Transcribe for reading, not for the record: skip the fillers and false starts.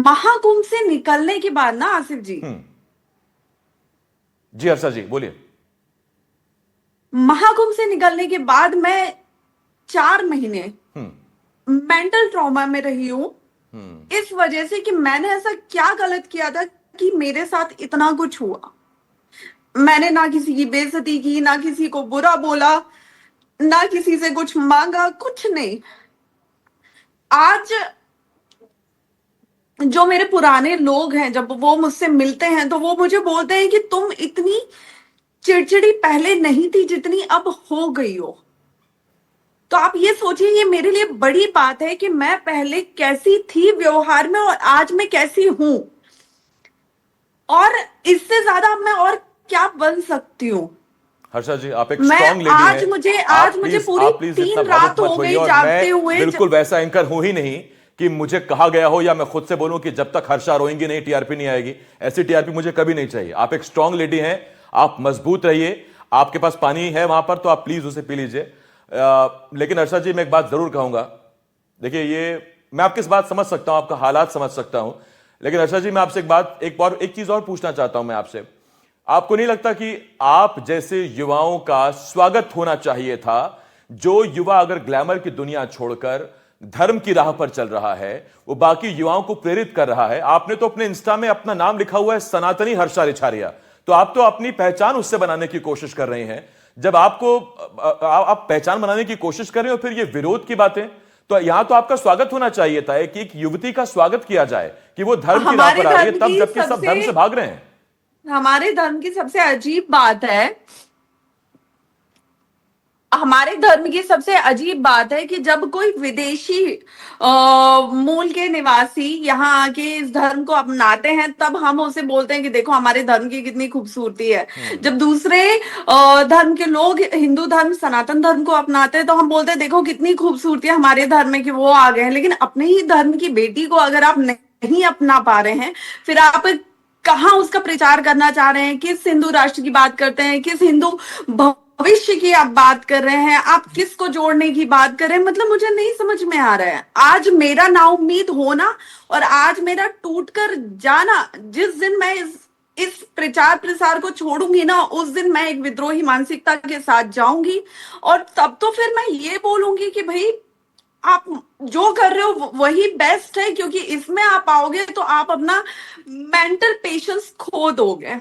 महाकुंभ से निकलने के बाद ना आसिफ जी, जी हर्षा जी बोलिए। महाकुंभ से निकलने के बाद मैं 4 महीने हम्म। मेंटल ट्रॉमा में रही हूं। इस वजह से कि मैंने ऐसा क्या गलत किया था कि मेरे साथ इतना कुछ हुआ। मैंने ना किसी की बेइज्जती की, ना किसी को बुरा बोला, ना किसी से कुछ मांगा, कुछ नहीं। आज जो मेरे पुराने लोग हैं, जब वो मुझसे मिलते हैं तो वो मुझे बोलते हैं कि तुम इतनी चिड़चिड़ी पहले नहीं थी जितनी अब हो गई हो। तो आप ये सोचिए, ये मेरे लिए बड़ी बात है कि मैं पहले कैसी थी व्यवहार में और आज मैं कैसी हूं, और इससे ज्यादा अब मैं और क्या बन सकती हूँ। हर्षा जी आप एक मैं स्ट्रांग लेडी हैं। आज मुझे आज मुझे पूरी आप प्लीज इतना 3 भावुक रात मत हो होइए। गई और मैं जागते हुए। बिल्कुल वैसा एंकर हूं ही नहीं कि मुझे कहा गया हो या मैं खुद से बोलूं कि जब तक हर्षा रोएंगी नहीं टीआरपी नहीं आएगी। ऐसी टीआरपी मुझे कभी नहीं चाहिए। आप एक स्ट्रांग लेडी हैं, आप मजबूत रहिए। आपके पास पानी है वहां पर तो आप प्लीज उसे पी लीजिए। लेकिन हर्षा जी मैं एक बात जरूर कहूंगा। देखिए ये मैं आपकी इस बात समझ सकता हूं, आपका हालात समझ सकता हूं। लेकिन हर्षा जी मैं आपसे एक चीज और पूछना चाहता हूं मैं आपसे। आपको नहीं लगता कि आप जैसे युवाओं का स्वागत होना चाहिए था? जो युवा अगर ग्लैमर की दुनिया छोड़कर धर्म की राह पर चल रहा है, वो बाकी युवाओं को प्रेरित कर रहा है। आपने तो अपने इंस्टा में अपना नाम लिखा हुआ है सनातनी हर्षा रिछारिया, तो आप तो अपनी पहचान उससे बनाने की कोशिश कर रहे हैं। जब आपको आप पहचान बनाने की कोशिश कर रहे हो, फिर ये विरोध की बातें, तो यहां तो आपका स्वागत होना चाहिए था कि एक युवती का स्वागत किया जाए कि वो धर्म की राह हमारे पर आ रही है, धर्म तब की जबकि सब सबसे धर्म से भाग रहे हैं। हमारे धर्म की सबसे अजीब बात है, हमारे धर्म की सबसे अजीब बात है कि जब कोई विदेशी मूल के निवासी यहाँ आके इस धर्म को अपनाते हैं, तब हम उसे बोलते हैं कि देखो हमारे धर्म की कितनी खूबसूरती है। जब दूसरे धर्म के लोग हिंदू धर्म, सनातन धर्म को अपनाते हैं, तो हम बोलते हैं देखो कितनी खूबसूरती है हमारे धर्म में कि वो आ गए हैं। लेकिन अपने ही धर्म की बेटी को अगर आप नहीं अपना पा रहे हैं, फिर आप कहाँ उसका प्रचार करना चाह रहे हैं? किस हिंदू राष्ट्र की बात करते हैं? किस हिंदू भविष्य की आप बात कर रहे हैं? आप किसको जोड़ने की बात कर रहे हैं? मतलब मुझे नहीं समझ में आ रहा है। आज मेरा नाउम्मीद होना और आज मेरा टूट कर जाना, जिस दिन मैं इस प्रचार प्रसार को छोड़ूंगी ना, उस दिन मैं एक विद्रोही मानसिकता के साथ जाऊंगी। और तब तो फिर मैं ये बोलूंगी कि भाई आप जो कर रहे हो वही बेस्ट है, क्योंकि इसमें आप आओगे तो आप अपना मेंटल पेशेंस खो दोगे।